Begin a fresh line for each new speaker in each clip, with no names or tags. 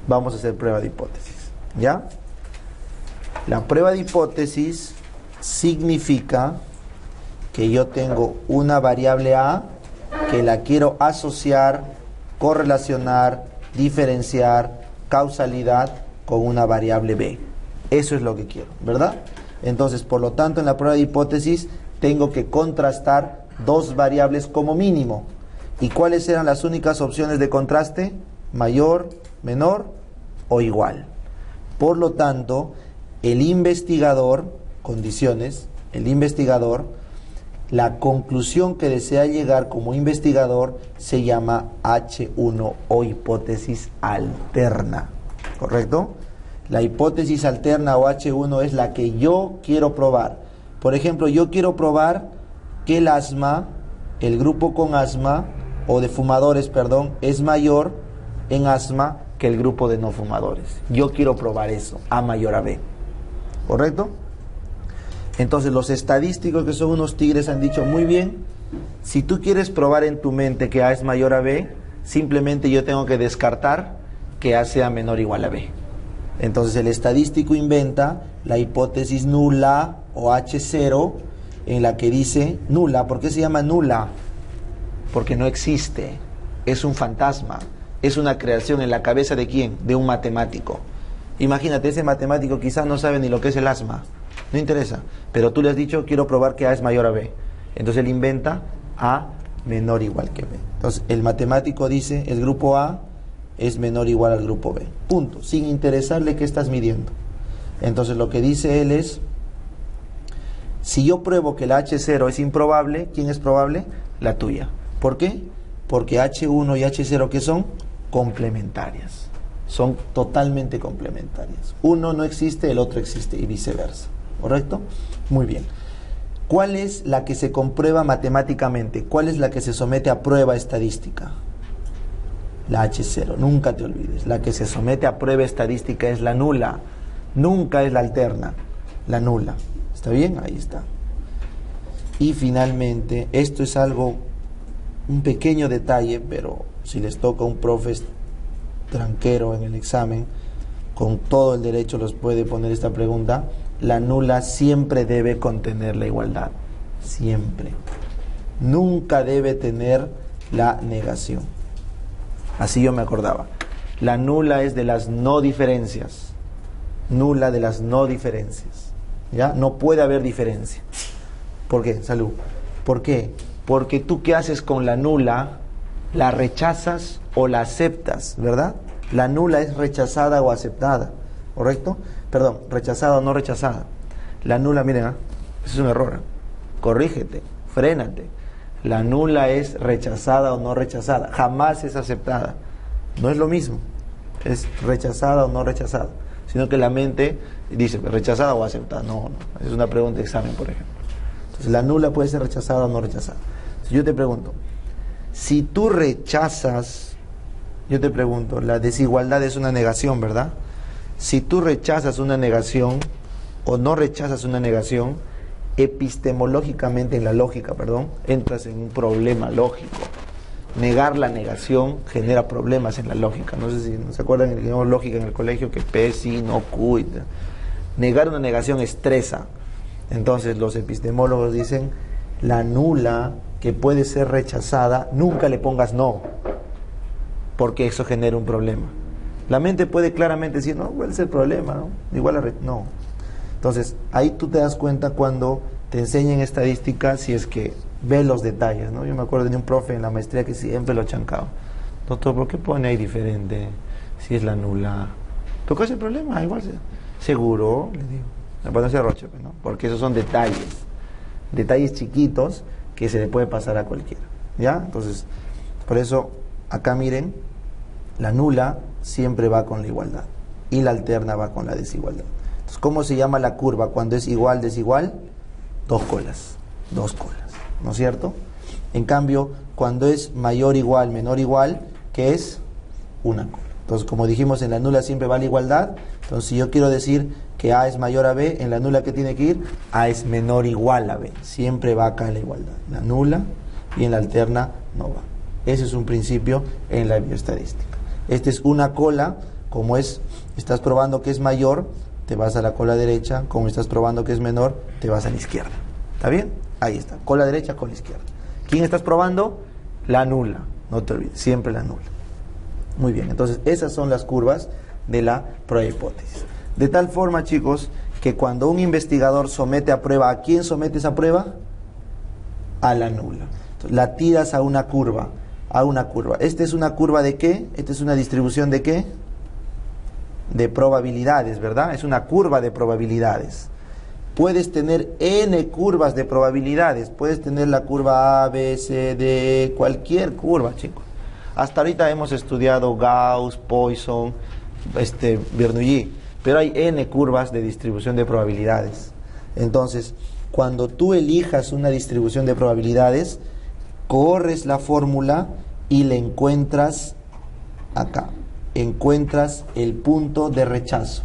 vamos a hacer prueba de hipótesis, ¿ya? La prueba de hipótesis significa que yo tengo una variable A que la quiero asociar, correlacionar, diferenciar, causalidad con una variable B. Eso es lo que quiero, ¿verdad? Entonces, por lo tanto, en la prueba de hipótesis tengo que contrastar dos variables como mínimo. ¿Y cuáles eran las únicas opciones de contraste? Mayor, menor o igual. Por lo tanto, el investigador, condiciones, el investigador, la conclusión que desea llegar como investigador se llama H1 o hipótesis alterna, ¿correcto? La hipótesis alterna o H1 es la que yo quiero probar. Por ejemplo, yo quiero probar que el asma, el grupo con asma, o de fumadores, perdón, es mayor en asma que el grupo de no fumadores. Yo quiero probar eso, A mayor a B, ¿correcto? Entonces los estadísticos, que son unos tigres, han dicho, muy bien, si tú quieres probar en tu mente que A es mayor a B, simplemente yo tengo que descartar que A sea menor o igual a B. Entonces el estadístico inventa la hipótesis nula o H0, en la que dice nula. ¿Por qué se llama nula? Porque no existe, es un fantasma, es una creación en la cabeza ¿de quién? De un matemático. Imagínate, ese matemático quizás no sabe ni lo que es el asma, no interesa, pero tú le has dicho, quiero probar que A es mayor a B. Entonces él inventa A menor o igual que B. Entonces el matemático dice, el grupo A es menor o igual al grupo B, punto, sin interesarle qué estás midiendo. Entonces lo que dice él es, si yo pruebo que la H0 es improbable, ¿quién es probable? La tuya. ¿Por qué? Porque H1 y H0, ¿qué son? Complementarias. Son totalmente complementarias. Uno no existe, el otro existe, y viceversa. ¿Correcto? Muy bien. ¿Cuál es la que se comprueba matemáticamente? ¿Cuál es la que se somete a prueba estadística? La H0, nunca te olvides. La que se somete a prueba estadística es la nula. Nunca es la alterna, la nula. ¿Está bien? Ahí está. Y finalmente, esto es algo, un pequeño detalle, pero si les toca un profe tranquero en el examen, con todo el derecho los puede poner esta pregunta. La nula siempre debe contener la igualdad. Siempre. Nunca debe tener la negación. Así yo me acordaba. La nula es de las no diferencias. Nula de las no diferencias. ¿Ya? No puede haber diferencia. ¿Por qué? Salud. ¿Por qué? Porque tú, ¿qué haces con la nula? La rechazas o la aceptas, ¿verdad? La nula es rechazada o aceptada, ¿correcto? Perdón, rechazada o no rechazada. La nula, miren, eso es un error. Corrígete, frénate. La nula es rechazada o no rechazada. Jamás es aceptada. No es lo mismo. Es rechazada o no rechazada. Sino que la mente dice, rechazada o aceptada. No, no. Es una pregunta de examen, por ejemplo. Entonces, la nula puede ser rechazada o no rechazada. Si yo te pregunto, si tú rechazas, yo te pregunto, la desigualdad es una negación, ¿verdad? Si tú rechazas una negación o no rechazas una negación, epistemológicamente, en la lógica, perdón, entras en un problema lógico. Negar la negación genera problemas en la lógica. No sé si se acuerdan que teníamos lógica en el colegio, que P, sí, no, Q. Negar una negación estresa. Entonces los epistemólogos dicen, la nula que puede ser rechazada, nunca le pongas no, porque eso genera un problema. La mente puede claramente decir, no, ¿cuál es el problema? ¿No? Igual no. Entonces, ahí tú te das cuenta cuando te enseñan estadística, si es que ves los detalles, ¿no? Yo me acuerdo de un profe en la maestría que siempre lo chancaba. Doctor, ¿por qué pone ahí diferente si es la nula? ¿Pero cuál es el problema? Igual, seguro, le digo. No se arroche, ¿no? Porque esos son detalles chiquitos que se le puede pasar a cualquiera, ¿ya? Entonces, por eso, acá miren, la nula siempre va con la igualdad y la alterna va con la desigualdad. Entonces, ¿cómo se llama la curva cuando es igual, desigual? Dos colas, ¿no es cierto? En cambio, cuando es mayor, igual, menor, igual, ¿qué es? Una cola. Entonces, como dijimos, en la nula siempre va la igualdad. Entonces, si yo quiero decir que A es mayor a B, en la nula, ¿qué tiene que ir? A es menor, igual a B. Siempre va acá en la igualdad. La nula y en la alterna no va. Ese es un principio en la bioestadística. Esta es una cola Como estás probando que es mayor, te vas a la cola derecha. Como estás probando que es menor, te vas a la izquierda. ¿Está bien? Ahí está, cola derecha, cola izquierda. ¿Quién estás probando? La nula. No te olvides, siempre la nula. Muy bien, entonces esas son las curvas de la prueba hipótesis. De tal forma, chicos, que cuando un investigador somete a prueba, ¿a quién somete esa prueba? A la nula. Entonces, la tiras a una curva. ¿Esta es una curva de qué? ¿Esta es una distribución de qué? De probabilidades, ¿verdad? Es una curva de probabilidades. Puedes tener n curvas de probabilidades. Puedes tener la curva A, B, C, D, cualquier curva, chicos. Hasta ahorita hemos estudiado Gauss, Poisson, Bernoulli, pero hay n curvas de distribución de probabilidades. Entonces, cuando tú elijas una distribución de probabilidades, corres la fórmula y le encuentras acá. Encuentras el punto de rechazo.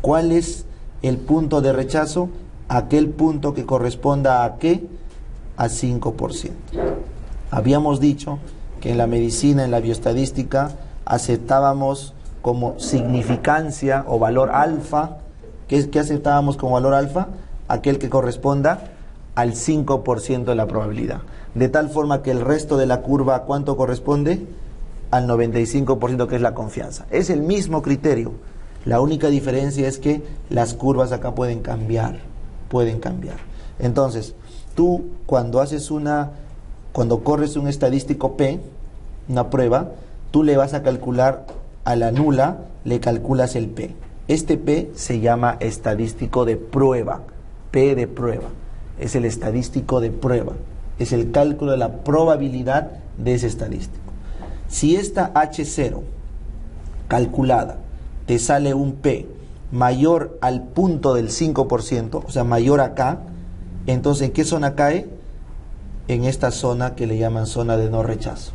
¿Cuál es el punto de rechazo? Aquel punto que corresponda a ¿qué? A 5%. Habíamos dicho que en la medicina, en la bioestadística, aceptábamos como significancia o valor alfa. ¿Qué aceptábamos como valor alfa? Aquel que corresponda al 5% de la probabilidad. De tal forma que el resto de la curva, ¿a cuánto corresponde? Al 95%, que es la confianza. Es el mismo criterio. La única diferencia es que las curvas acá pueden cambiar. Entonces, tú cuando corres un estadístico P, una prueba, tú le vas a calcular a la nula, le calculas el P. Este P se llama estadístico de prueba. P de prueba. Es el estadístico de prueba. Es el cálculo de la probabilidad de ese estadístico. Si esta H0 calculada te sale un P mayor al punto del 5%, o sea, mayor acá, entonces ¿en qué zona cae? En esta zona que le llaman zona de no rechazo.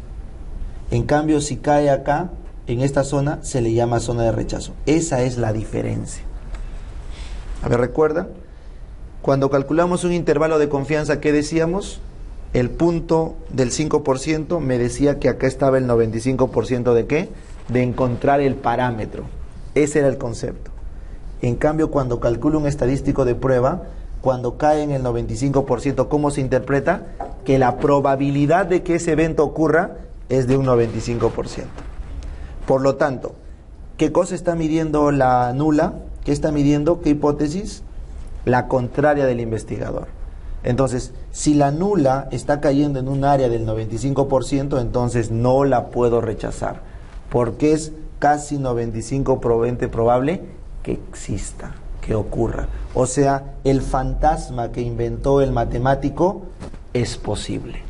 En cambio, si cae acá, en esta zona, se le llama zona de rechazo. Esa es la diferencia. A ver, ¿recuerdan? Cuando calculamos un intervalo de confianza, ¿qué decíamos? El punto del 5% me decía que acá estaba el 95% de ¿qué? De encontrar el parámetro. Ese era el concepto. En cambio, cuando calculo un estadístico de prueba, cuando cae en el 95%, ¿cómo se interpreta? Que la probabilidad de que ese evento ocurra es de un 95%. Por lo tanto, ¿qué cosa está midiendo la nula? ¿Qué está midiendo? ¿Qué hipótesis? La contraria del investigador. Entonces, si la nula está cayendo en un área del 95%, entonces no la puedo rechazar, porque es casi 95% probable que exista, que ocurra. O sea, el fantasma que inventó el matemático es posible.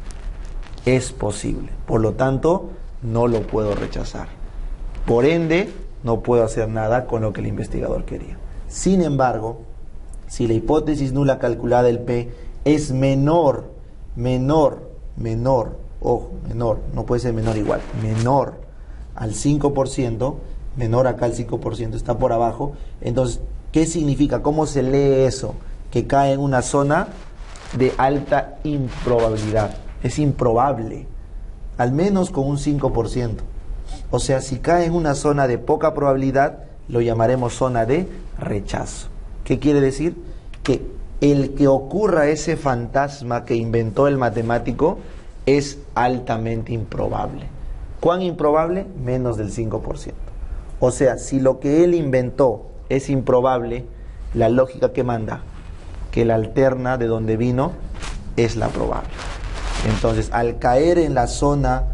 Es posible. Por lo tanto, no lo puedo rechazar. Por ende, no puedo hacer nada con lo que el investigador quería. Sin embargo, si la hipótesis nula calculada del P es menor, ojo, menor, no puede ser menor igual, menor al 5%, menor acá al 5%, está por abajo, entonces, ¿qué significa? ¿Cómo se lee eso? Que cae en una zona de alta improbabilidad. Es improbable, al menos con un 5%. O sea, si cae en una zona de poca probabilidad, lo llamaremos zona de rechazo. ¿Qué quiere decir? Que el que ocurra ese fantasma que inventó el matemático es altamente improbable. ¿Cuán improbable? Menos del 5%. O sea, si lo que él inventó es improbable, la lógica que manda, que la alterna de donde vino es la probable. Entonces, al caer en la zona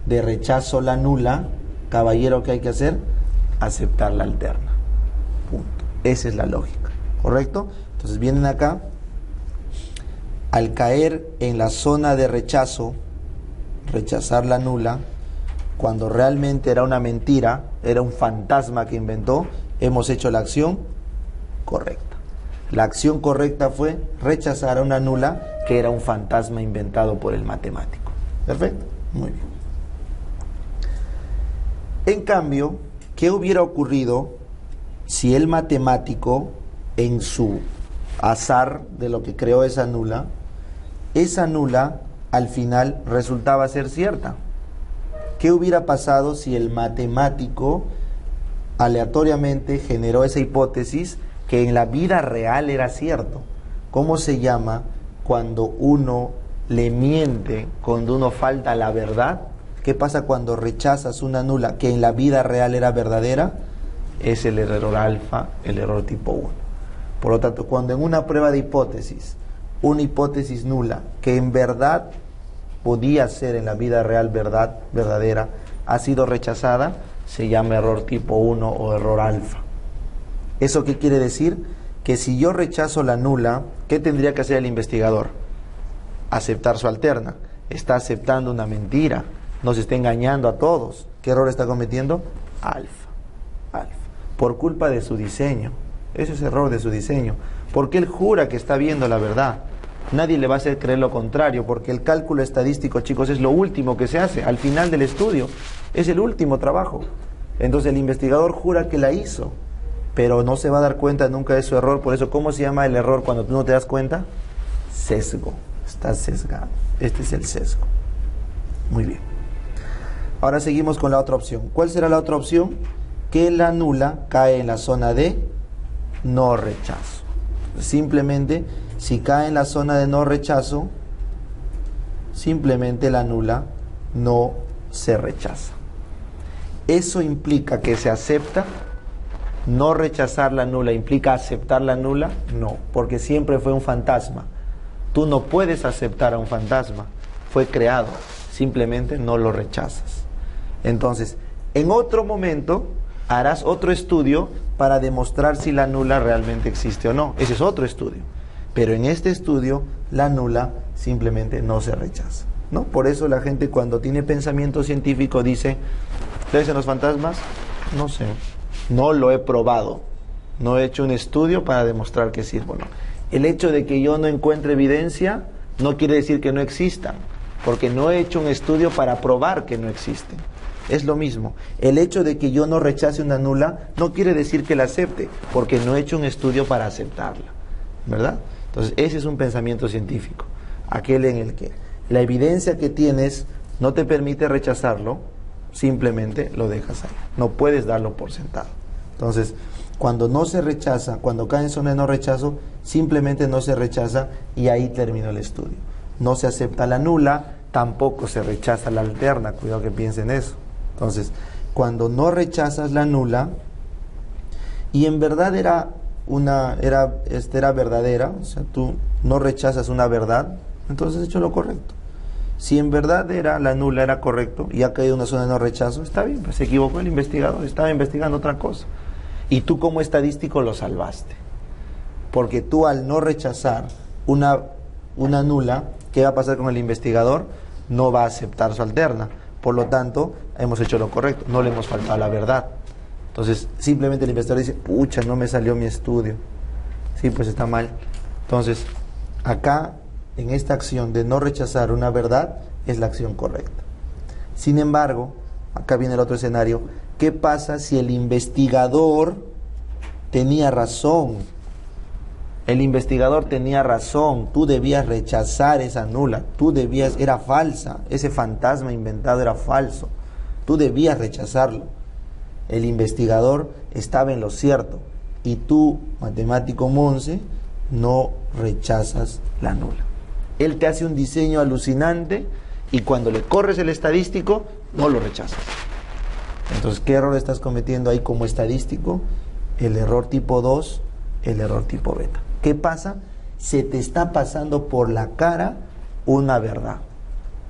de rechazo la nula, caballero, ¿qué hay que hacer? Aceptar la alterna. Punto. Esa es la lógica. ¿Correcto? Entonces vienen acá, al caer en la zona de rechazo, rechazar la nula, cuando realmente era una mentira, era un fantasma que inventó, hemos hecho la acción correcta. La acción correcta fue rechazar a una nula que era un fantasma inventado por el matemático. ¿Perfecto? Muy bien. En cambio, ¿qué hubiera ocurrido si el matemático, en su azar de lo que creó esa nula al final resultaba ser cierta? ¿Qué hubiera pasado si el matemático aleatoriamente generó esa hipótesis que en la vida real era cierto. ¿Cómo se llama cuando uno le miente, cuando uno falta a la verdad? ¿Qué pasa cuando rechazas una nula que en la vida real era verdadera? Es el error alfa, el error tipo 1. Por lo tanto, cuando en una prueba de hipótesis, una hipótesis nula que en verdad podía ser en la vida real verdadera, ha sido rechazada, se llama error tipo 1 o error alfa. ¿Eso qué quiere decir? Que si yo rechazo la nula, ¿qué tendría que hacer el investigador? Aceptar su alterna. Está aceptando una mentira, nos está engañando a todos. ¿Qué error está cometiendo? Alfa. Por culpa de su diseño. Ese es error de su diseño. Porque él jura que está viendo la verdad. Nadie le va a hacer creer lo contrario, porque el cálculo estadístico, chicos, es lo último que se hace al final del estudio. Es el último trabajo. Entonces el investigador jura que la hizo, pero no se va a dar cuenta nunca de su error. Por eso, ¿cómo se llama el error cuando tú no te das cuenta? Sesgo. Estás sesgado. Este es el sesgo. Muy bien. Ahora seguimos con la otra opción. ¿Cuál será la otra opción? Que la nula cae en la zona de no rechazo. Simplemente, si cae en la zona de no rechazo, simplemente la nula no se rechaza. ¿Eso implica que se acepta? ¿No rechazar la nula implica aceptar la nula? No, porque siempre fue un fantasma. Tú no puedes aceptar a un fantasma. Fue creado, simplemente no lo rechazas. Entonces, en otro momento harás otro estudio para demostrar si la nula realmente existe o no. Ese es otro estudio. Pero en este estudio, la nula simplemente no se rechaza, ¿no? Por eso la gente cuando tiene pensamiento científico dice, ¿crees en los fantasmas? No sé, no lo he probado, no he hecho un estudio para demostrar que sí. Bueno, el hecho de que yo no encuentre evidencia no quiere decir que no existan, porque no he hecho un estudio para probar que no existen. Es lo mismo. El hecho de que yo no rechace una nula no quiere decir que la acepte, porque no he hecho un estudio para aceptarla, ¿verdad? Entonces ese es un pensamiento científico, aquel en el que la evidencia que tienes no te permite rechazarlo, simplemente lo dejas ahí, no puedes darlo por sentado. Entonces, cuando no se rechaza, cuando cae en zona de no rechazo, simplemente no se rechaza y ahí terminó el estudio. No se acepta la nula, tampoco se rechaza la alterna, cuidado que piensen eso. Entonces, cuando no rechazas la nula y en verdad era verdadera, o sea, tú no rechazas una verdad, entonces has hecho lo correcto. Si en verdad la nula era correcto y ha caído en una zona de no rechazo, está bien, pues se equivocó el investigador, estaba investigando otra cosa. Y tú como estadístico lo salvaste. Porque tú al no rechazar una nula, ¿qué va a pasar con el investigador? No va a aceptar su alterna. Por lo tanto, hemos hecho lo correcto, no le hemos faltado a la verdad. Entonces, simplemente el investigador dice, pucha, no me salió mi estudio. Sí, pues está mal. Entonces, acá, en esta acción de no rechazar una verdad, es la acción correcta. Sin embargo, acá viene el otro escenario. ¿Qué pasa si el investigador tenía razón? El investigador tenía razón, tú debías rechazar esa nula, era falsa, ese fantasma inventado era falso, tú debías rechazarlo. El investigador estaba en lo cierto y tú, matemático Monse, no rechazas la nula. Él te hace un diseño alucinante y cuando le corres el estadístico, no lo rechazas. Entonces, ¿qué error estás cometiendo ahí como estadístico? El error tipo 2, el error tipo beta. ¿Qué pasa? Se te está pasando por la cara una verdad.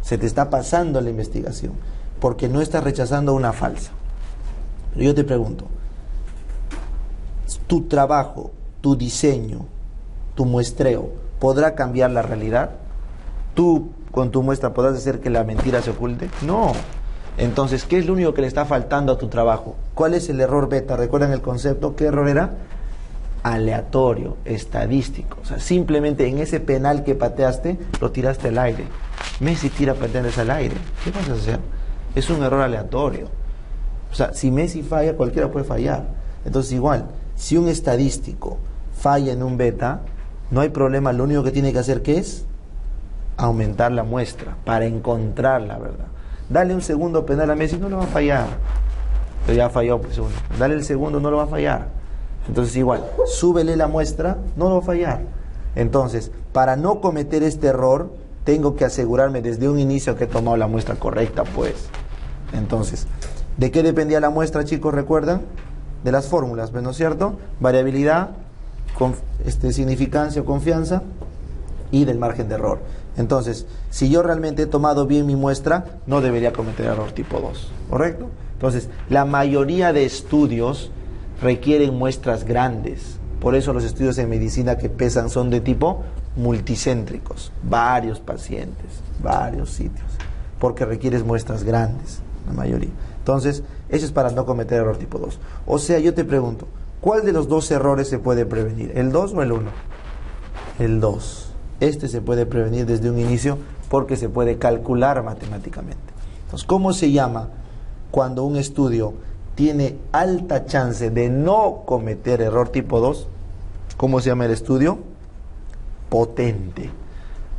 Se te está pasando la investigación, porque no estás rechazando una falsa. Pero yo te pregunto, ¿tu trabajo, tu diseño, tu muestreo, podrá cambiar la realidad? ¿Tú con tu muestra podrás hacer que la mentira se oculte? No. Entonces, ¿qué es lo único que le está faltando a tu trabajo? ¿Cuál es el error beta? ¿Recuerdan el concepto? ¿Qué error era? Aleatorio, estadístico. O sea, simplemente en ese penal que pateaste, lo tiraste al aire. Messi tira penales al aire. ¿Qué vas a hacer? Es un error aleatorio. O sea, si Messi falla, cualquiera puede fallar. Entonces, igual, si un estadístico falla en un beta, no hay problema. Lo único que tiene que hacer, ¿qué es? Aumentar la muestra para encontrar la verdad. Dale un segundo penal a Messi, no lo va a fallar. pero ya falló pues uno. Dale el segundo, no lo va a fallar. Entonces igual, súbele la muestra, no lo va a fallar. Entonces, para no cometer este error, tengo que asegurarme desde un inicio que he tomado la muestra correcta, pues. Entonces, ¿de qué dependía la muestra, chicos? ¿Recuerdan? De las fórmulas, ¿no es cierto? Variabilidad, significancia o confianza y del margen de error. Entonces, si yo realmente he tomado bien mi muestra, no debería cometer error tipo 2, ¿correcto? Entonces, la mayoría de estudios requieren muestras grandes. Por eso los estudios en medicina que pesan son de tipo multicéntricos, varios pacientes, varios sitios, porque requieres muestras grandes, la mayoría. Entonces, eso es para no cometer error tipo 2. O sea, yo te pregunto, ¿cuál de los dos errores se puede prevenir? ¿El 2 o el 1? El 2. Este se puede prevenir desde un inicio porque se puede calcular matemáticamente. Entonces, ¿cómo se llama cuando un estudio tiene alta chance de no cometer error tipo 2? ¿Cómo se llama el estudio? Potente.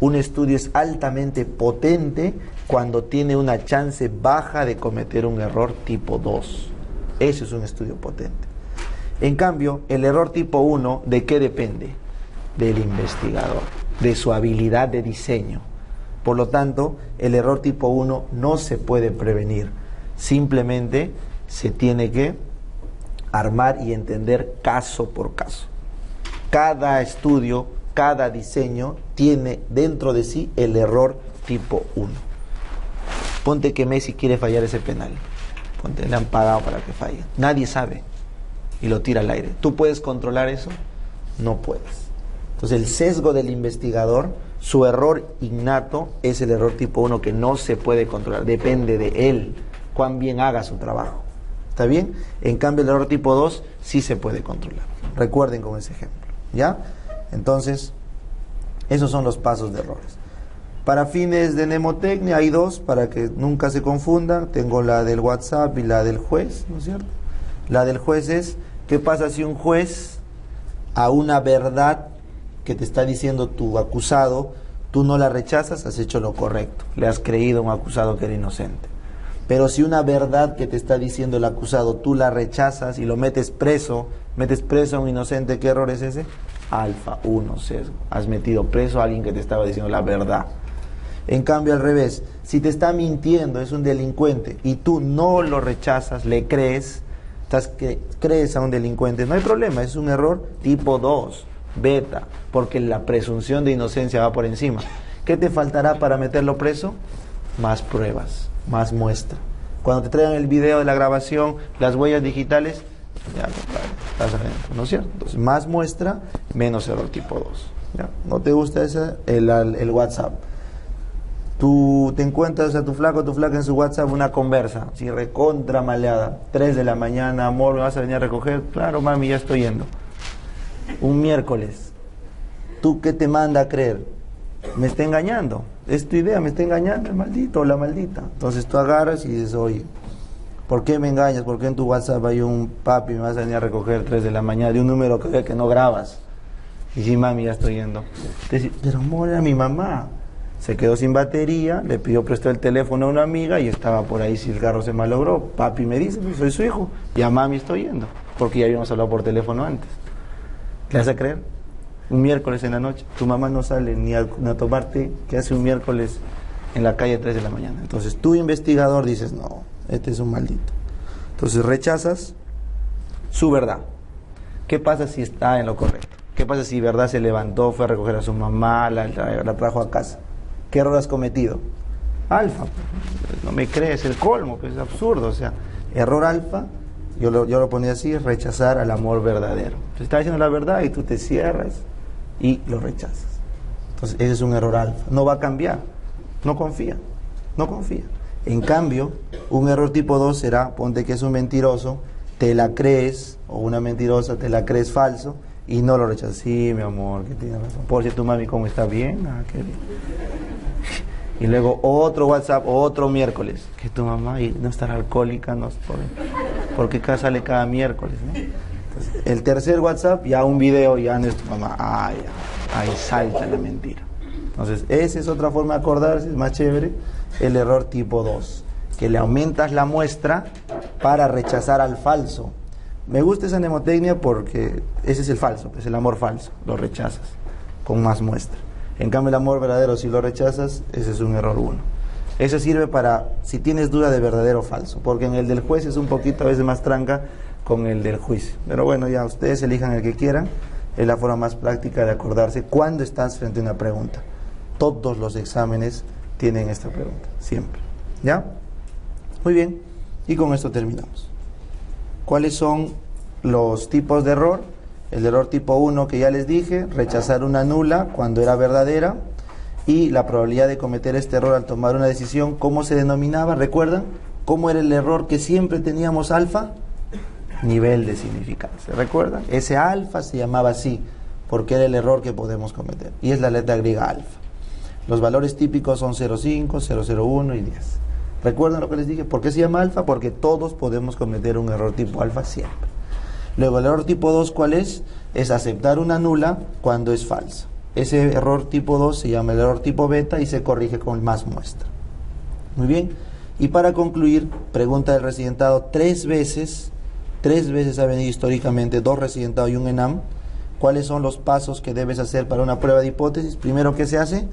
Un estudio es altamente potente cuando tiene una chance baja de cometer un error tipo 2. Eso es un estudio potente. En cambio, el error tipo 1, ¿de qué depende? Del investigador, de su habilidad de diseño. Por lo tanto, el error tipo 1 no se puede prevenir. Simplemente se tiene que armar y entender caso por caso. Cada estudio, cada diseño tiene dentro de sí el error tipo 1. Ponte que Messi quiere fallar ese penal. Ponte, le han pagado para que falle. Nadie sabe y lo tira al aire. ¿Tú puedes controlar eso? No puedes. Entonces el sesgo del investigador, su error innato es el error tipo 1 que no se puede controlar. Depende de él, cuán bien haga su trabajo. ¿Está bien? En cambio el error tipo 2 sí se puede controlar. Recuerden con ese ejemplo. ¿Ya? Entonces, esos son los pasos de errores. Para fines de mnemotecnia hay dos, para que nunca se confundan. Tengo la del WhatsApp y la del juez, ¿no es cierto? La del juez es, ¿qué pasa si un juez a una verdad que te está diciendo tu acusado, tú no la rechazas? Has hecho lo correcto, le has creído a un acusado que era inocente. Pero si una verdad que te está diciendo el acusado, tú la rechazas y lo metes preso a un inocente, ¿qué error es ese? Alfa 1, sesgo. Has metido preso a alguien que te estaba diciendo la verdad. En cambio, al revés, si te está mintiendo, es un delincuente, y tú no lo rechazas, le crees, crees a un delincuente, no hay problema, es un error tipo 2, beta, porque la presunción de inocencia va por encima. ¿Qué te faltará para meterlo preso? Más pruebas, más muestra. Cuando te traigan el video de la grabación, las huellas digitales, ya, compadre, estás adentro, ¿no es cierto? Entonces, más muestra, menos error tipo 2. ¿Ya? ¿No te gusta el WhatsApp? Tú te encuentras a tu flaco o tu flaca en su WhatsApp una conversa, si recontra maleada, 3 de la mañana, amor, ¿me vas a venir a recoger? Claro, mami, ya estoy yendo. Un miércoles, ¿tú qué te manda a creer? Me está engañando, es tu idea, me está engañando el maldito o la maldita. Entonces tú agarras y dices, oye, ¿por qué me engañas? ¿Por qué en tu WhatsApp hay un papi, me vas a venir a recoger 3 de la mañana de un número que no grabas? Y sí, mami, ya estoy yendo. Te dice, pero amor, era mi mamá. Se quedó sin batería, le pidió prestado el teléfono a una amiga y estaba por ahí si el carro se malogró. Papi me dice, pues soy su hijo, y a mami estoy yendo, porque ya habíamos hablado por teléfono antes. ¿Le vas a creer? Un miércoles en la noche, tu mamá no sale ni a tomar té, que hace un miércoles en la calle a 3 de la mañana. Entonces tú, investigador, dices, no, este es un maldito. Entonces rechazas su verdad. ¿Qué pasa si está en lo correcto? ¿Qué pasa si verdad se levantó, fue a recoger a su mamá, la trajo a casa? ¿Qué error has cometido? Alfa, no me crees, el colmo, pues es absurdo. O sea, error alfa, yo lo ponía así, rechazar al amor verdadero. Te está diciendo la verdad y tú te cierras y lo rechazas. Entonces ese es un error alfa, no va a cambiar, no confía. En cambio, un error tipo 2 será, ponte que es un mentiroso, te la crees, o una mentirosa, te la crees falso y no lo rechazas. Sí, mi amor, que tienes razón. Por si tu mami, ¿cómo está? Bien, qué bien. Y luego otro WhatsApp, otro miércoles, que tu mamá no estará alcohólica, no, porque sale cada miércoles, ¿no? Entonces, el tercer WhatsApp, ya un video, ya no es tu mamá, ahí salta la mentira. Entonces, esa es otra forma de acordarse, es más chévere, el error tipo 2, que le aumentas la muestra para rechazar al falso. Me gusta esa mnemotecnia porque ese es el falso, es el amor falso, lo rechazas con más muestra. En cambio el amor verdadero, si lo rechazas, ese es un error 1. Eso sirve para si tienes duda de verdadero o falso, porque en el del juez es un poquito a veces más tranca con el del juicio. Pero bueno, ya ustedes elijan el que quieran, es la forma más práctica de acordarse cuando estás frente a una pregunta. Todos los exámenes tienen esta pregunta, siempre. ¿Ya? Muy bien, y con esto terminamos. ¿Cuáles son los tipos de error? El error tipo 1 que ya les dije, rechazar una nula cuando era verdadera, y la probabilidad de cometer este error al tomar una decisión, ¿cómo se denominaba? ¿Recuerdan? ¿Cómo era el error que siempre teníamos alfa? Nivel de significancia, ¿recuerdan? Ese alfa se llamaba así, porque era el error que podemos cometer, y es la letra griega alfa. Los valores típicos son 0,5, 0,01 y 10. ¿Recuerdan lo que les dije? ¿Por qué se llama alfa? Porque todos podemos cometer un error tipo alfa siempre. Luego el error tipo 2, ¿cuál es? Es aceptar una nula cuando es falsa. Ese error tipo 2 se llama el error tipo beta y se corrige con más muestra. Muy bien. Y para concluir, pregunta del residentado 3 veces ha venido históricamente, 2 residentados y un ENAM. ¿Cuáles son los pasos que debes hacer para una prueba de hipótesis? Primero, ¿qué se hace?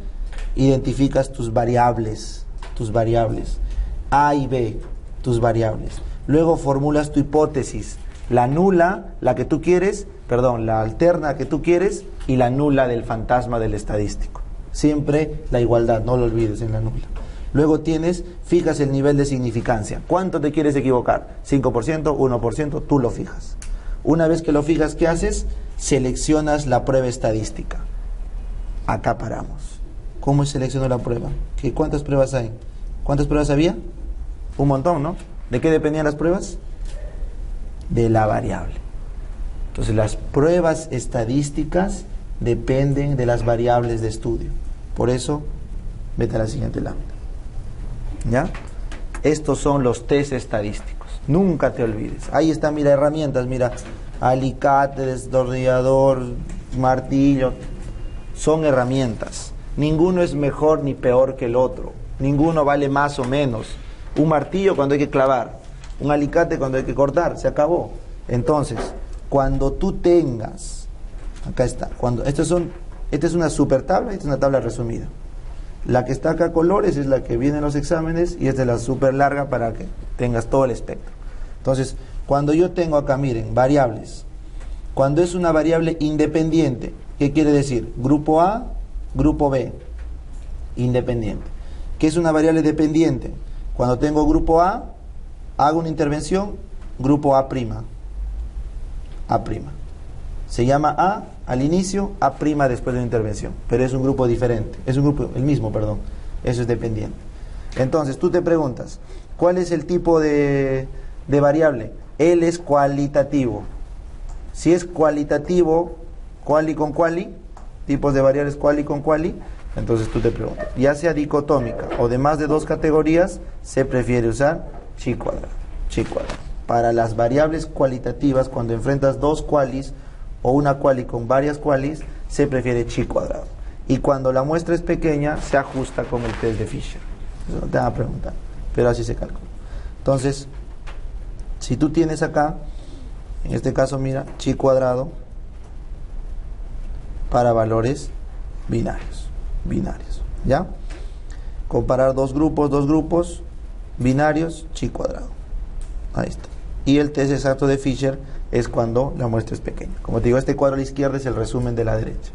Identificas tus variables, A y B, tus variables. Luego formulas tu hipótesis, la nula, la que tú quieres, la alterna que tú quieres, y la nula del fantasma del estadístico. Siempre la igualdad, no lo olvides en la nula. Luego fijas el nivel de significancia. ¿Cuánto te quieres equivocar? 5%, 1%, tú lo fijas. Una vez que lo fijas, ¿qué haces? Seleccionas la prueba estadística. Acá paramos. ¿Cómo selecciono la prueba? ¿Cuántas pruebas hay? ¿Cuántas pruebas había? Un montón, ¿no? ¿De qué dependían las pruebas? De la variable. Entonces las pruebas estadísticas dependen de las variables de estudio. Por eso, vete a la siguiente lámina. ¿Ya? Estos son los test estadísticos. Nunca te olvides. Ahí está, mira, herramientas, mira. Alicate, destornillador, martillo. Son herramientas. Ninguno es mejor ni peor que el otro. Ninguno vale más o menos. Un martillo cuando hay que clavar. Un alicate cuando hay que cortar. Se acabó. Entonces, cuando tú tengas, acá está, esta es una super tabla, esta es una tabla resumida. La que está acá a colores es la que viene en los exámenes, y esta es la super larga para que tengas todo el espectro. Entonces, cuando yo tengo acá, miren, variables. Cuando es una variable independiente, ¿qué quiere decir? Grupo A, grupo B, independiente. ¿Qué es una variable dependiente? Cuando tengo grupo A, hago una intervención, grupo A'. Se llama A al inicio, A' después de la intervención, pero es un grupo diferente, es un grupo, el mismo, perdón, eso es dependiente. Entonces tú te preguntas, ¿cuál es el tipo de variable? Él es cualitativo. Si es cualitativo, quali con quali, tipos de variables quali con quali, entonces tú te preguntas, ya sea dicotómica o de más de 2 categorías, se prefiere usar chi cuadrado. Para las variables cualitativas, cuando enfrentas 2 qualis o una quali con varias qualis, se prefiere chi cuadrado. Y cuando la muestra es pequeña, se ajusta con el test de Fisher. Eso no te van a preguntar, pero así se calcula. Entonces, si tú tienes acá, en este caso, mira, chi cuadrado para valores binarios, ¿ya? Comparar dos grupos binarios, chi cuadrado. Ahí está. Y el test exacto de Fisher es cuando la muestra es pequeña. Como te digo, este cuadro a la izquierda es el resumen de la derecha.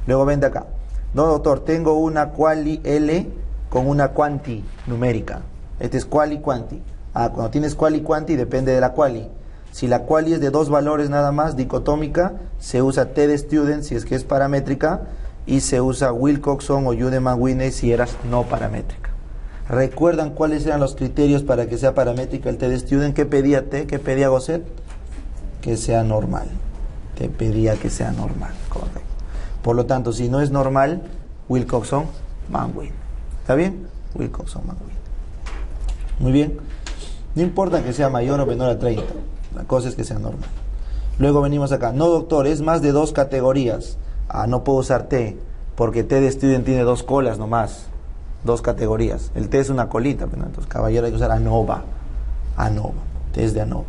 Luego ven de acá. No, doctor, tengo una quali L con una quanti numérica. Este es quali quanti. Cuando tienes quali quanti depende de la quali. Si la quali es de 2 valores nada más, dicotómica, se usa T de student si es que es paramétrica, y se usa Wilcoxon o Judeman-Winey si eras no paramétrica. ¿Recuerdan cuáles eran los criterios para que sea paramétrica el T de student? ¿Qué pedía T? ¿Qué pedía Gosset? Que sea normal. Te pedía que sea normal. Correcto. Por lo tanto, si no es normal, Wilcoxon-Mann-Winey. ¿Está bien? Wilcoxon-Mann-Winey. Muy bien. No importa que sea mayor o menor a 30. La cosa es que sea normal. Luego venimos acá. No, doctor, es más de 2 categorías. No puedo usar T, porque T de student tiene 2 colas nomás. 2 categorías. El T es una colita, pero entonces, caballero, hay que usar ANOVA. test de ANOVA.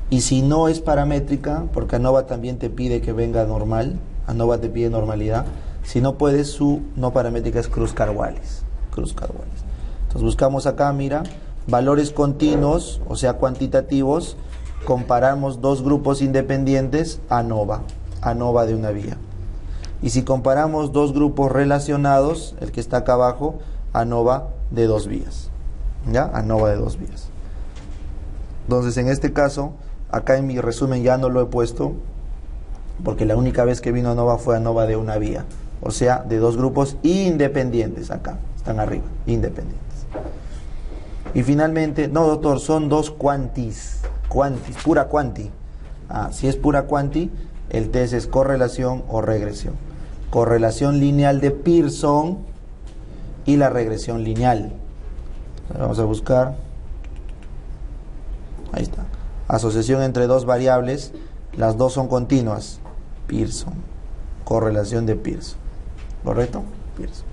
Y si no es paramétrica, porque ANOVA también te pide que venga normal, ANOVA te pide normalidad, si no puedes, su no paramétrica es Kruskal-Wallis. Entonces buscamos acá, mira, valores continuos, o sea, cuantitativos, comparamos dos grupos independientes, ANOVA de una vía. Y si comparamos dos grupos relacionados, el que está acá abajo, ANOVA de dos vías. ¿Ya? ANOVA de dos vías. Entonces, en este caso, acá en mi resumen ya no lo he puesto, porque la única vez que vino ANOVA fue ANOVA de una vía. O sea, de dos grupos independientes acá. Están arriba, independientes. Y finalmente, no doctor, son dos cuantis, pura cuanti. Si es pura cuanti, el test es correlación o regresión. Correlación lineal de Pearson y la regresión lineal. Vamos a buscar. Ahí está. Asociación entre dos variables, las dos son continuas. Pearson. Correlación de Pearson. ¿Correcto? Pearson.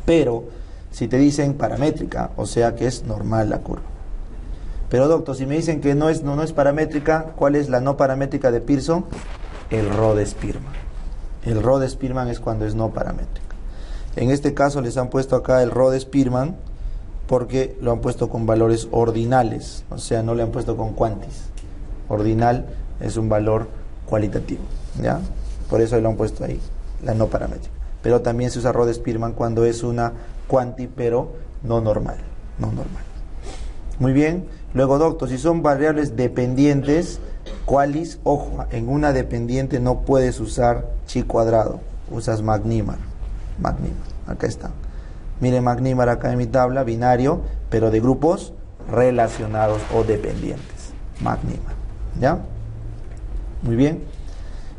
Pero si te dicen paramétrica, o sea que es normal la curva. Pero doctor, si me dicen que no es paramétrica, ¿cuál es la no paramétrica de Pearson? El Rode-Spearman. El Rode-Spearman es cuando es no paramétrica. En este caso les han puesto acá el Rode-Spearman porque lo han puesto con valores ordinales, o sea, no le han puesto con cuantis. Ordinal es un valor cualitativo, ¿ya? Por eso lo han puesto ahí, la no paramétrica. Pero también se usa Rode-Spearman cuando es una cuanti, pero no normal. Muy bien. Luego, doctor, si son variables dependientes, ¿cuáles? Ojo, en una dependiente no puedes usar chi cuadrado, usas McNemar. Acá está. Miren McNemar acá en mi tabla, binario, pero de grupos relacionados o dependientes. McNemar, ¿ya? Muy bien.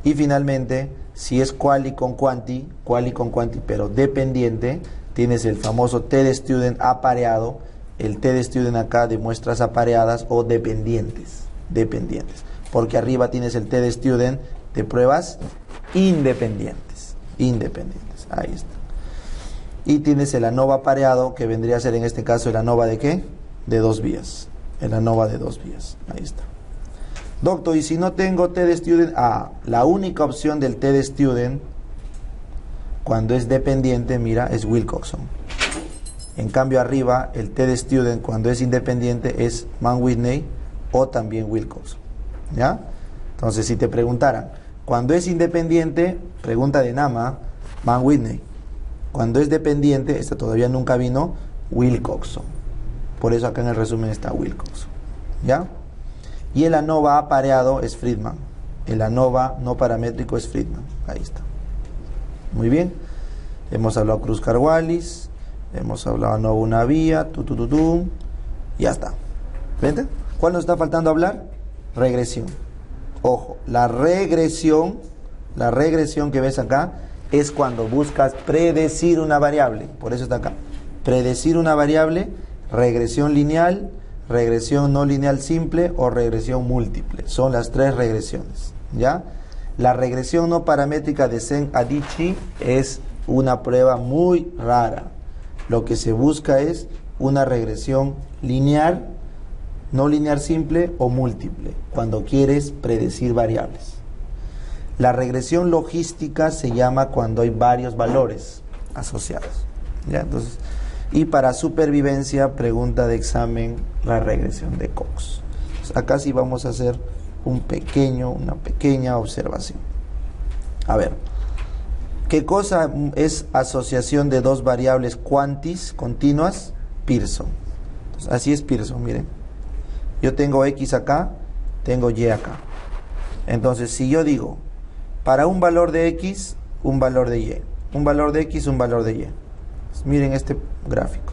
Y finalmente, si es quali con quanti, pero dependiente, tienes el famoso T-de-Student apareado. El T-de-Student acá de muestras apareadas o dependientes, porque arriba tienes el T-de-Student de pruebas independientes, ahí está. Y tienes el ANOVA apareado, que vendría a ser en este caso el ANOVA de ¿qué? De dos vías, el ANOVA de dos vías, ahí está. Doctor, y si no tengo T-de-Student, la única opción del T-de-Student cuando es dependiente, mira, es Wilcoxon. En cambio arriba, el T-de-Student cuando es independiente es Mann-Whitney o también Wilcoxon, ¿ya? Entonces, si te preguntaran, cuando es independiente, pregunta de Nama, Mann-Whitney. Cuando es dependiente, esta todavía nunca vino, Wilcoxon. Por eso acá en el resumen está Wilcoxon, ¿ya? Y el ANOVA apareado es Friedman. El ANOVA no paramétrico es Friedman. Ahí está. Muy bien. Hemos hablado Kruskal-Wallis. Hemos hablado ANOVA una vía, ya está. ¿Ven? ¿Cuál nos está faltando hablar? Regresión. Ojo, la regresión que ves acá es cuando buscas predecir una variable. Por eso está acá. Predecir una variable, regresión lineal, regresión no lineal simple o regresión múltiple. Son las tres regresiones, ¿ya? La regresión no paramétrica de Sen-Adichie es una prueba muy rara. Lo que se busca es una regresión lineal, no lineal simple o múltiple, cuando quieres predecir variables. La regresión logística se llama cuando hay varios valores asociados, ¿ya? Entonces, y para supervivencia, pregunta de examen, la regresión de Cox. Entonces, acá sí vamos a hacer una pequeña observación. A ver. ¿Qué cosa es asociación de dos variables cuantis continuas? Pearson. Entonces, así es Pearson, miren. Yo tengo X acá, tengo Y acá. Entonces, si yo digo, para un valor de X, un valor de Y. Un valor de X, un valor de Y. Entonces, miren este gráfico.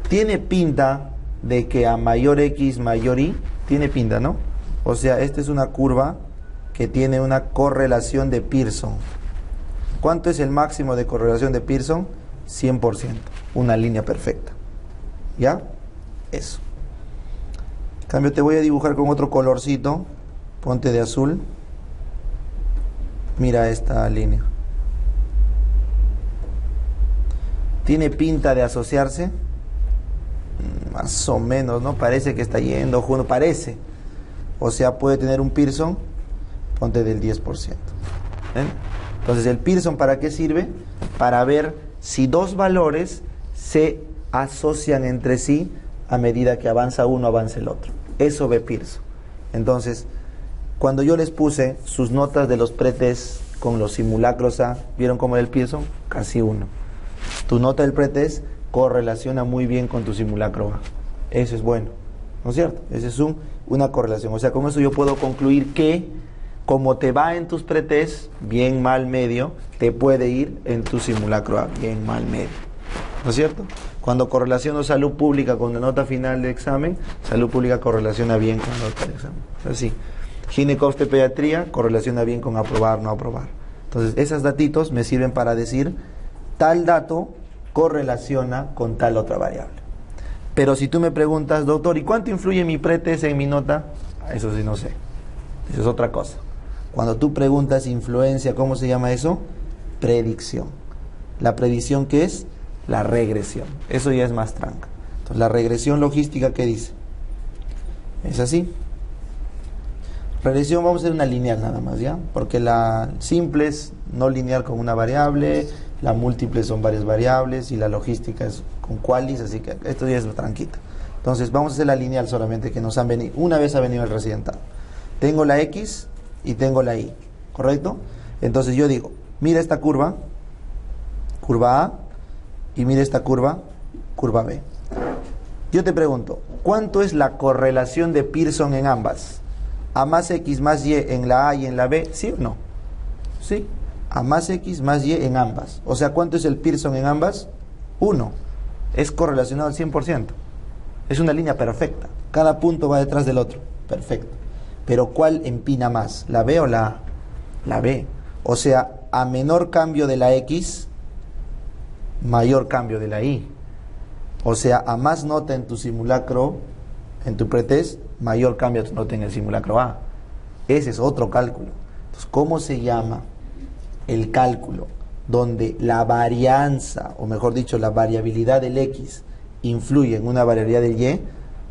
Tiene pinta de que a mayor X, mayor Y, tiene pinta, ¿no? O sea, esta es una curva que tiene una correlación de Pearson. ¿Cuánto es el máximo de correlación de Pearson? 100%, una línea perfecta. ¿Ya? Eso. En cambio te voy a dibujar con otro colorcito. Ponte de azul. Mira esta línea. ¿Tiene pinta de asociarse? Más o menos, ¿no? Parece que está yendo, parece. O sea, puede tener un Pearson, ponte del 10%. ¿Ven? Entonces, ¿el Pearson para qué sirve? Para ver si dos valores se asocian entre sí a medida que avanza uno, avanza el otro. Eso ve Pearson. Entonces, cuando yo les puse sus notas de los pretest con los simulacros A, ¿vieron cómo era el Pearson? Casi 1. Tu nota del pretest correlaciona muy bien con tu simulacro A. Eso es bueno, ¿no es cierto? Esa es una correlación. O sea, con eso yo puedo concluir que como te va en tus pretest, bien, mal, medio, te puede ir en tu simulacro A, bien, mal, medio. ¿No es cierto? Cuando correlaciono salud pública con la nota final de examen, salud pública correlaciona bien con la nota de examen. Así. Ginecoste pediatría correlaciona bien con aprobar, no aprobar. Entonces, esos datitos me sirven para decir tal dato correlaciona con tal otra variable. Pero si tú me preguntas, doctor, ¿y cuánto influye mi pretest en mi nota? Eso sí no sé. Eso es otra cosa. Cuando tú preguntas influencia, ¿cómo se llama eso? Predicción. ¿La predicción qué es? La regresión. Eso ya es más tranca. Entonces, la regresión logística, ¿qué dice? Es así. Regresión vamos a hacer una lineal nada más, ¿ya? Porque la simple es no lineal con una variable, la múltiple son varias variables y la logística es con qualis, así que esto ya es tranquilo. Entonces, vamos a hacer la lineal solamente que nos han venido. Una vez ha venido el residentado. Tengo la X y tengo la Y, ¿correcto? Entonces yo digo, mira esta curva, curva A, y mira esta curva, curva B. Yo te pregunto, ¿cuánto es la correlación de Pearson en ambas? ¿A más X más Y en la A y en la B? ¿Sí o no? Sí. A más X más Y en ambas. O sea, ¿cuánto es el Pearson en ambas? 1. Es correlacionado al 100%. Es una línea perfecta. Cada punto va detrás del otro. Perfecto. Pero ¿cuál empina más? ¿La B o la A? La B. O sea, a menor cambio de la X, mayor cambio de la Y. O sea, a más nota en tu simulacro, en tu pretest, mayor cambio tu nota en el simulacro A. Ese es otro cálculo. Entonces, ¿cómo se llama el cálculo donde la varianza, o mejor dicho, la variabilidad del X influye en una variabilidad del Y?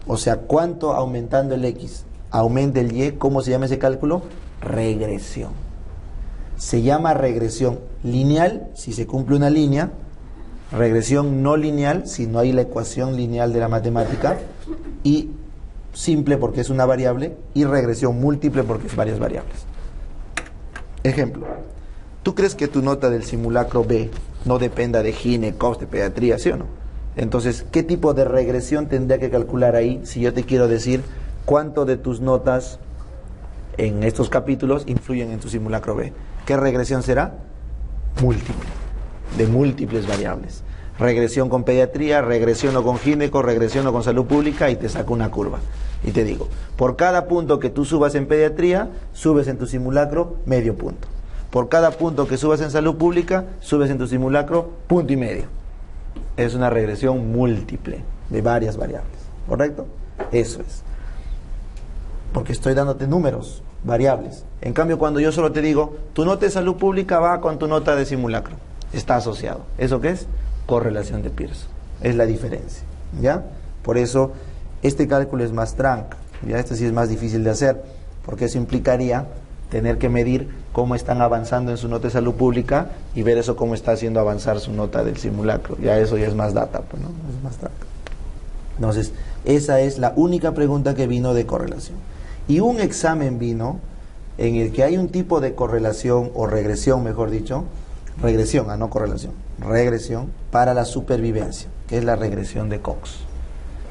O sea, ¿cuánto aumentando el X aumenta el Y? ¿Cómo se llama ese cálculo? Regresión. Se llama regresión lineal si se cumple una línea, regresión no lineal si no hay la ecuación lineal de la matemática, y simple porque es una variable, y regresión múltiple porque es varias variables. Ejemplo, ¿tú crees que tu nota del simulacro B no dependa de ginecoste, pediatría, sí o no? Entonces, ¿qué tipo de regresión tendría que calcular ahí si yo te quiero decir cuánto de tus notas en estos capítulos influyen en tu simulacro B? ¿Qué regresión será? Múltiple, de múltiples variables. Regresión con pediatría, regresiono con gineco, regresiono con salud pública, y te saco una curva. Y te digo, por cada punto que tú subas en pediatría, subes en tu simulacro medio punto. Por cada punto que subas en salud pública, subes en tu simulacro punto y medio. Es una regresión múltiple de varias variables, ¿correcto? Eso es. Porque estoy dándote números, variables. En cambio, cuando yo solo te digo, tu nota de salud pública va con tu nota de simulacro, está asociado. ¿Eso qué es? Correlación de Pearson. Es la diferencia, ¿ya? Por eso, este cálculo es más tranca, ¿ya? Este sí es más difícil de hacer, porque eso implicaría tener que medir cómo están avanzando en su nota de salud pública y ver eso cómo está haciendo avanzar su nota del simulacro. Ya eso ya es más data, pues, ¿no? Es más tranca. Entonces, esa es la única pregunta que vino de correlación. Y un examen vino en el que hay un tipo de correlación o regresión, mejor dicho, regresión, no correlación, regresión para la supervivencia, que es la regresión de Cox,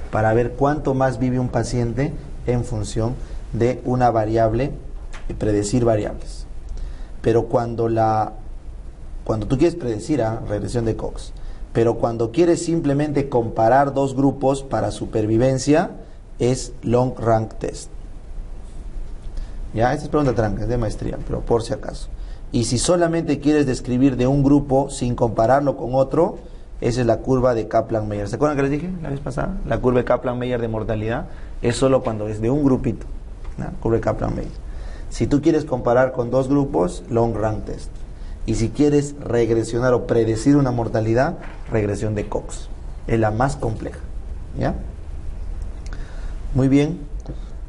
para ver cuánto más vive un paciente en función de una variable y predecir variables. Pero cuando tú quieres predecir regresión de Cox, pero cuando quieres simplemente comparar dos grupos para supervivencia, es long rank test. Ya, esta es pregunta tranca, es de maestría, pero por si acaso. Y si solamente quieres describir de un grupo sin compararlo con otro, esa es la curva de Kaplan-Meier. ¿Se acuerdan que les dije la vez pasada? La curva de Kaplan-Meier de mortalidad es solo cuando es de un grupito, ¿no? Curva de Kaplan-Meier. Si tú quieres comparar con dos grupos, long rank test. Y si quieres regresionar o predecir una mortalidad, regresión de Cox. Es la más compleja. ¿Ya? Muy bien.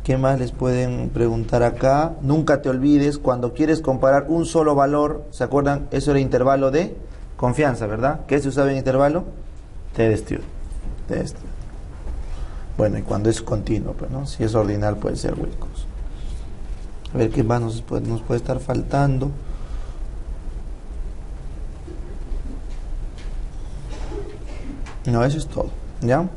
¿Qué más les pueden preguntar acá? Nunca te olvides, cuando quieres comparar un solo valor, ¿se acuerdan? Eso era intervalo de confianza, ¿verdad? ¿Qué se usaba en intervalo? T-de-student. Bueno, y cuando es continuo, pues, ¿no? Si es ordinal puede ser Wilcox. A ver qué más nos puede estar faltando. No, eso es todo, ¿ya?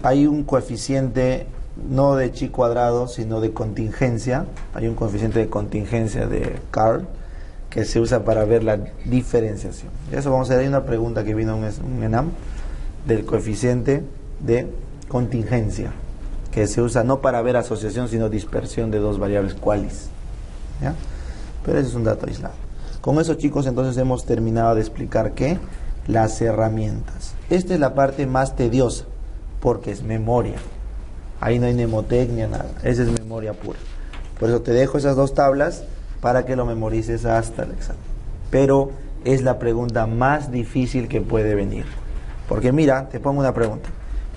Hay un coeficiente no de chi cuadrado, sino de contingencia. Hay un coeficiente de contingencia de Carl que se usa para ver la diferenciación. Eso vamos a ver. Hay una pregunta que vino en un ENAM del coeficiente de contingencia, que se usa no para ver asociación, sino dispersión de dos variables cualis. ¿Ya? Pero ese es un dato aislado. Con eso, chicos, entonces hemos terminado de explicar ¿qué? Las herramientas. Esta es la parte más tediosa, porque es memoria. Ahí no hay mnemotecnia, nada. Esa es memoria pura. Por eso te dejo esas dos tablas para que lo memorices hasta el examen. Pero es la pregunta más difícil que puede venir. Porque mira, te pongo una pregunta.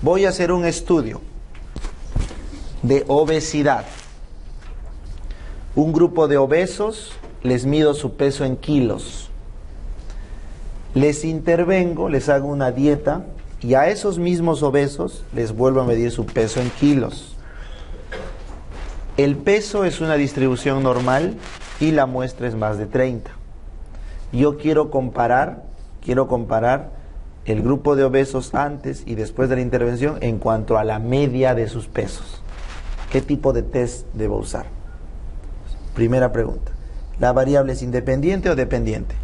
Voy a hacer un estudio de obesidad. Un grupo de obesos, les mido su peso en kilos. Les intervengo, les hago una dieta y a esos mismos obesos les vuelvo a medir su peso en kilos. El peso es una distribución normal y la muestra es más de 30. Yo quiero comparar el grupo de obesos antes y después de la intervención en cuanto a la media de sus pesos. ¿Qué tipo de test debo usar? Primera pregunta. ¿La variable es independiente o dependiente?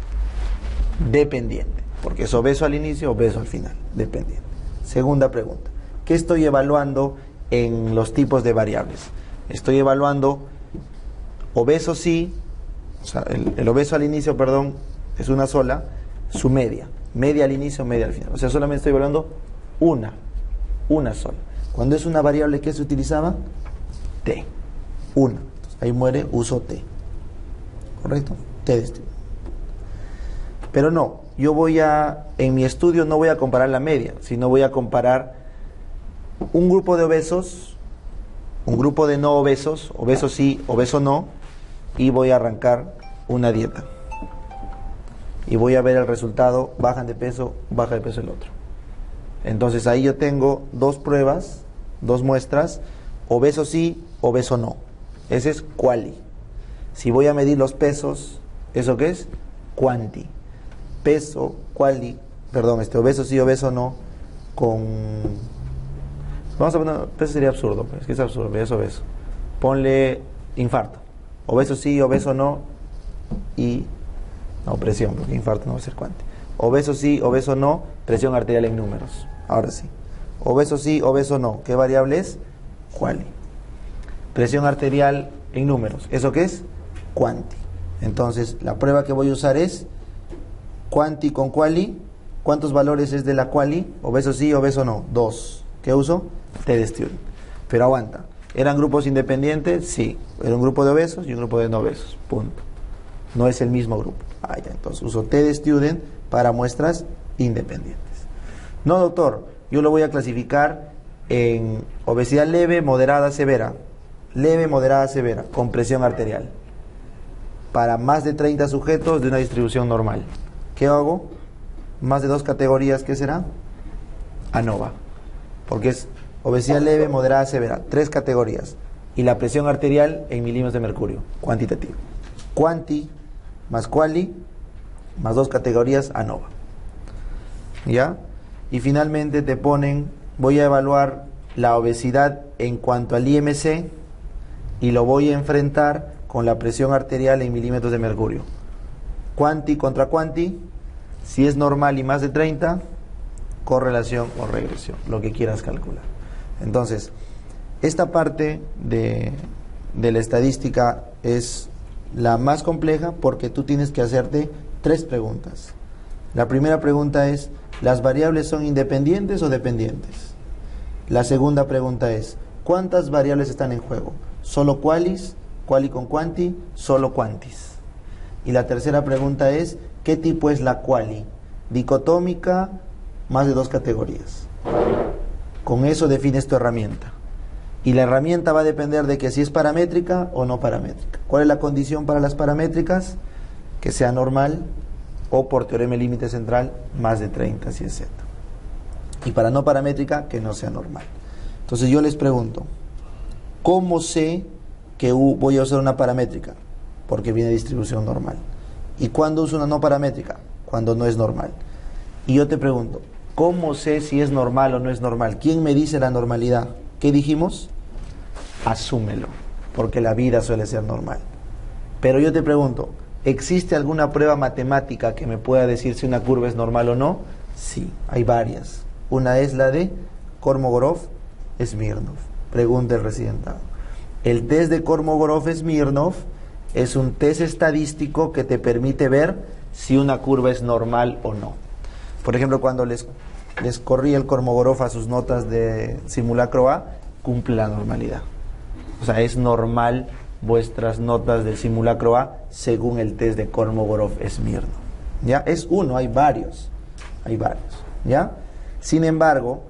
Dependiente, porque es obeso al inicio, obeso al final. Dependiente. Segunda pregunta. ¿Qué estoy evaluando en los tipos de variables? Estoy evaluando obeso sí, o sea, el obeso al inicio, perdón, es una sola, su media. Media al inicio, media al final. O sea, solamente estoy evaluando una sola. Cuando es una variable, ¿qué se utilizaba? T. Una. Entonces, ahí muere, uso T. ¿Correcto? T de estudio. Pero no, en mi estudio no voy a comparar la media, sino voy a comparar un grupo de obesos, un grupo de no obesos, obeso sí, obeso no, y voy a arrancar una dieta. Y voy a ver el resultado, bajan de peso, baja de peso el otro. Entonces ahí yo tengo dos pruebas, dos muestras, obeso sí, obeso no. Ese es quali. Si voy a medir los pesos, ¿eso qué es? Quanti. Peso, quali, obeso sí, obeso no, vamos a poner, peso sería absurdo, es que es absurdo, es obeso. Ponle infarto. Obeso sí, obeso no, y no, presión, porque infarto no va a ser cuánto. Obeso sí, obeso no, presión arterial en números. Ahora sí. Obeso sí, obeso no. ¿Qué variable es? Quali. Presión arterial en números. ¿Eso qué es? Quanti. Entonces, la prueba que voy a usar es quanti con quali. ¿Cuántos valores es de la quali? Obeso sí, obeso no. 2. ¿Qué uso? T de student. Pero aguanta. ¿Eran grupos independientes? Sí. Era un grupo de obesos y un grupo de no obesos. Punto. No es el mismo grupo. Ya. Entonces uso T de student para muestras independientes. No, doctor. Yo lo voy a clasificar en obesidad leve, moderada, severa. Leve, moderada, severa. Con presión arterial. Para más de 30 sujetos de una distribución normal. ¿Qué hago? Más de 2 categorías, ¿qué será? ANOVA. Porque es obesidad leve, moderada, severa. 3 categorías. Y la presión arterial en milímetros de mercurio. Cuantitativo. Quanti más quali más 2 categorías ANOVA. ¿Ya? Y finalmente te ponen, voy a evaluar la obesidad en cuanto al IMC y lo voy a enfrentar con la presión arterial en milímetros de mercurio. Quanti contra quanti, si es normal y más de 30, correlación o regresión, lo que quieras calcular. Entonces, esta parte de la estadística es la más compleja porque tú tienes que hacerte 3 preguntas. La primera pregunta es, ¿las variables son independientes o dependientes? La segunda pregunta es, ¿cuántas variables están en juego? ¿Solo qualis? ¿Quali con quanti? ¿Solo quantis? Y la tercera pregunta es, ¿qué tipo es la quali? ¿Dicotómica, más de 2 categorías. Con eso defines tu herramienta. Y la herramienta va a depender de que si es paramétrica o no paramétrica. ¿Cuál es la condición para las paramétricas? Que sea normal o por teorema de límite central más de 30 si es Z. Y para no paramétrica, que no sea normal. Entonces yo les pregunto, ¿cómo sé que voy a usar una paramétrica? Porque viene distribución normal. ¿Y cuándo uso una no paramétrica? Cuando no es normal. Y yo te pregunto, ¿cómo sé si es normal o no es normal? ¿Quién me dice la normalidad? ¿Qué dijimos? Asúmelo, porque la vida suele ser normal. Pero yo te pregunto, ¿existe alguna prueba matemática que me pueda decir si una curva es normal o no? Sí, hay varias. Una es la de Kolmogorov-Smirnov. Pregunta el residentado. El test de Kolmogorov-Smirnov es un test estadístico que te permite ver si una curva es normal o no. Por ejemplo, cuando les corrí el Kolmogorov a sus notas de simulacro A, cumple la normalidad. O sea, es normal vuestras notas del simulacro A según el test de Kolmogorov-Smirnov. ¿Ya? Es uno, hay varios. ¿Ya? Sin embargo,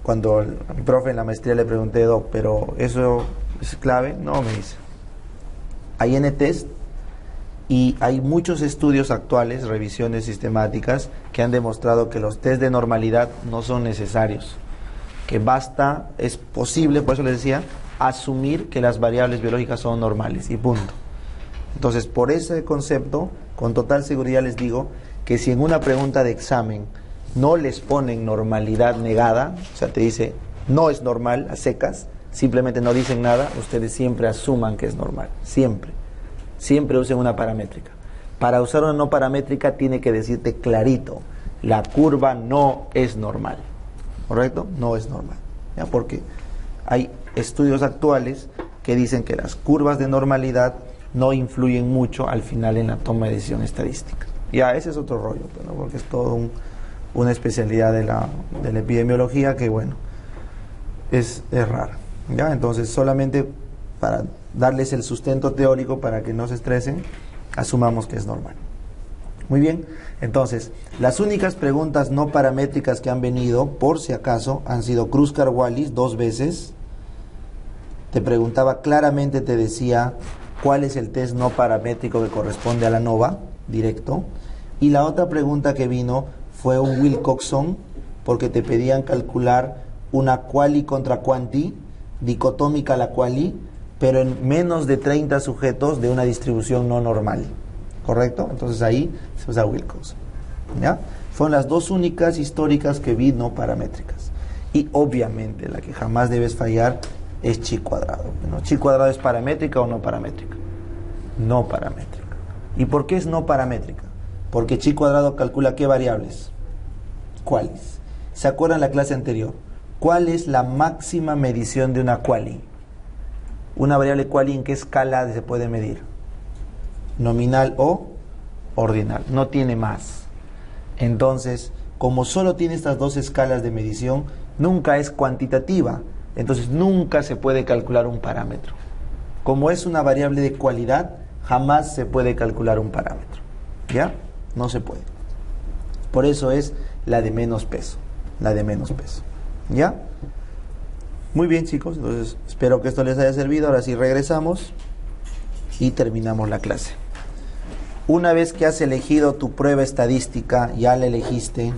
cuando a mi profe en la maestría le pregunté, Doc, ¿pero eso es clave? No, me dice. Hay N-test y hay muchos estudios actuales, revisiones sistemáticas, que han demostrado que los test de normalidad no son necesarios. Que basta, es posible, por eso les decía, asumir que las variables biológicas son normales y punto. Entonces, por ese concepto, con total seguridad les digo que si en una pregunta de examen no les ponen normalidad negada, o sea, te dice no es normal a secas, simplemente no dicen nada, ustedes siempre asuman que es normal, siempre usen una paramétrica. Para usar una no paramétrica tiene que decirte clarito, la curva no es normal, ¿correcto? No es normal, ¿ya? Porque hay estudios actuales que dicen que las curvas de normalidad no influyen mucho al final en la toma de decisión estadística. Ya, ese es otro rollo, ¿no? Porque es todo una especialidad de la epidemiología que, bueno, es rara, ¿ya? Entonces, solamente para darles el sustento teórico para que no se estresen, asumamos que es normal. Muy bien, entonces, las únicas preguntas no paramétricas que han venido, por si acaso, han sido Kruskal-Wallis 2 veces. Te preguntaba claramente, te decía cuál es el test no paramétrico que corresponde a la NOVA, directo. Y la otra pregunta que vino fue un Wilcoxon, porque te pedían calcular una quali contra quanti, dicotómica la quali, pero en menos de 30 sujetos de una distribución no normal. ¿Correcto? Entonces ahí se usa Wilcoxon. ¿Ya? Fueron las dos únicas históricas que vi no paramétricas. Y obviamente la que jamás debes fallar es chi cuadrado. ¿No? ¿Chi cuadrado es paramétrica o no paramétrica? No paramétrica. ¿Y por qué es no paramétrica? Porque chi cuadrado calcula ¿qué variables? ¿Cuáles? ¿Se acuerdan la clase anterior? ¿Cuál es la máxima medición de una quali? Una variable quali, ¿en qué escala se puede medir? Nominal o ordinal, no tiene más. Entonces, como solo tiene estas dos escalas de medición, nunca es cuantitativa, entonces nunca se puede calcular un parámetro. Como es una variable de cualidad, jamás se puede calcular un parámetro. ¿Ya? No se puede. Por eso es la de menos peso. La de menos peso. ¿Ya? Muy bien, chicos, entonces espero que esto les haya servido. Ahora sí regresamos y terminamos la clase. Una vez que has elegido tu prueba estadística, ya la elegiste,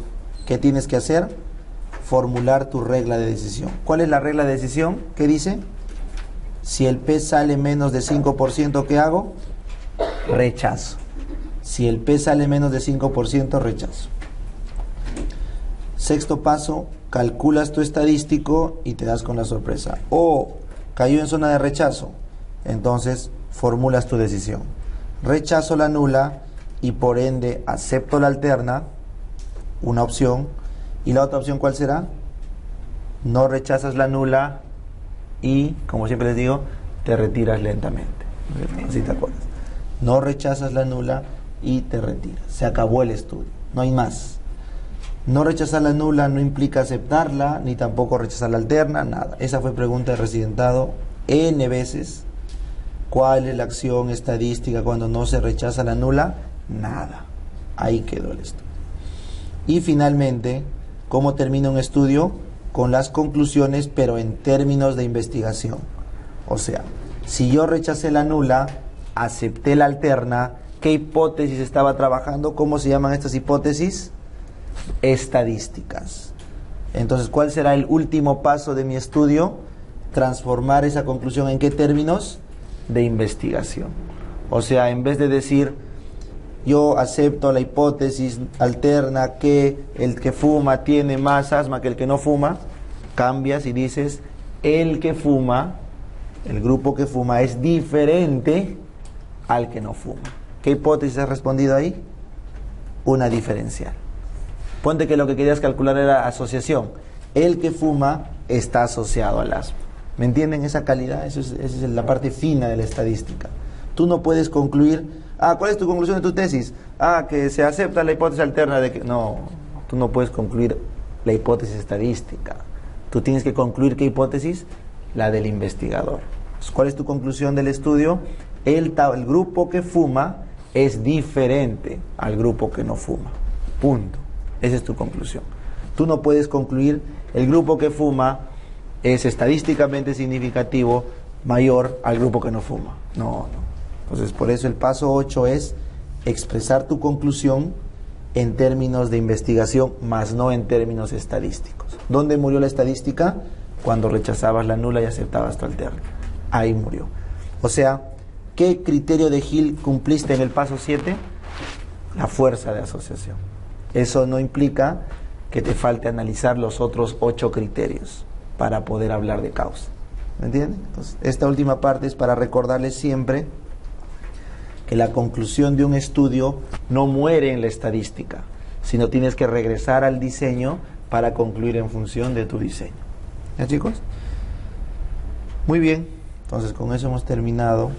¿qué tienes que hacer? Formular tu regla de decisión. ¿Cuál es la regla de decisión? ¿Qué dice? Si el P sale menos de 5%, ¿qué hago? Rechazo. Si el P sale menos de 5%, rechazo. Sexto paso, calculas tu estadístico y te das con la sorpresa. O cayó en zona de rechazo, entonces formulas tu decisión. Rechazo la nula y por ende acepto la alterna, una opción. ¿Y la otra opción cuál será? No rechazas la nula y, como siempre les digo, te retiras lentamente. Así te acuerdas. No rechazas la nula y te retiras. Se acabó el estudio, no hay más. No rechazar la nula no implica aceptarla, ni tampoco rechazar la alterna, nada. Esa fue pregunta de residentado N veces. ¿Cuál es la acción estadística cuando no se rechaza la nula? Nada. Ahí quedó el estudio. Y finalmente, ¿Cómo termina un estudio? Con las conclusiones, pero en términos de investigación. O sea, si yo rechacé la nula, acepté la alterna, ¿qué hipótesis estaba trabajando? ¿Cómo se llaman estas hipótesis? Estadísticas. Entonces, ¿cuál será el último paso de mi estudio? Transformar esa conclusión ¿en qué términos? De investigación. O sea, en vez de decir, yo acepto la hipótesis alterna que el que fuma tiene más asma que el que no fuma, cambias y dices, el que fuma, el grupo que fuma es diferente al que no fuma. ¿Qué hipótesis has respondido ahí? Una diferencial. Ponte que lo que querías calcular era asociación. El que fuma está asociado al asma. ¿Me entienden esa calidad? Esa es la parte fina de la estadística. Tú no puedes concluir, ¿cuál es tu conclusión de tu tesis? Que se acepta la hipótesis alterna de que... No, tú no puedes concluir la hipótesis estadística. Tú tienes que concluir ¿qué hipótesis? La del investigador. ¿Cuál es tu conclusión del estudio? El grupo que fuma es diferente al grupo que no fuma. Punto. Esa es tu conclusión. Tú no puedes concluir el grupo que fuma es estadísticamente significativo mayor al grupo que no fuma. No. Entonces, por eso el paso 8 es expresar tu conclusión en términos de investigación, más no en términos estadísticos. ¿Dónde murió la estadística? Cuando rechazabas la nula y aceptabas tu alterna. Ahí murió. O sea, ¿qué criterio de Hill cumpliste en el paso 7? La fuerza de asociación. Eso no implica que te falte analizar los otros 8 criterios para poder hablar de causa. ¿Me entienden? Entonces, esta última parte es para recordarles siempre que la conclusión de un estudio no muere en la estadística, sino tienes que regresar al diseño para concluir en función de tu diseño. ¿Ya, chicos? Muy bien, entonces con eso hemos terminado.